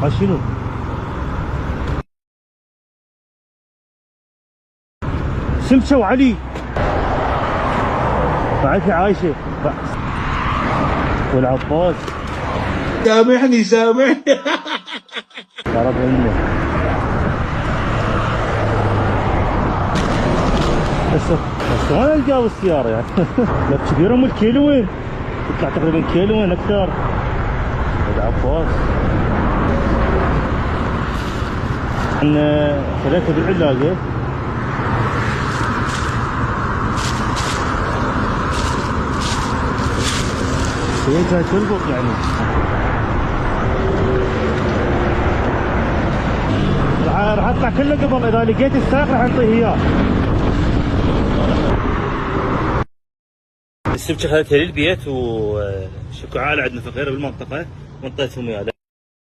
ها شنو؟ سمسة وعلي بعد عايشة والعباس. سامحني سامحني. ضرب عنا بس وين القاو السيارة يعني؟ لا كبيرة من الكيلو وين؟ تطلع تقريبا كيلو وين أكثر. العباس أنا خذيتها بالعلاقة. هي جاي تلقط يعني. راح اطلع كله قبل، اذا لقيت السائق راح انطيه اياه. السمكه خذيتها للبيت وشكو عالة عندنا فقيره بالمنطقه وانطيتهم اياه.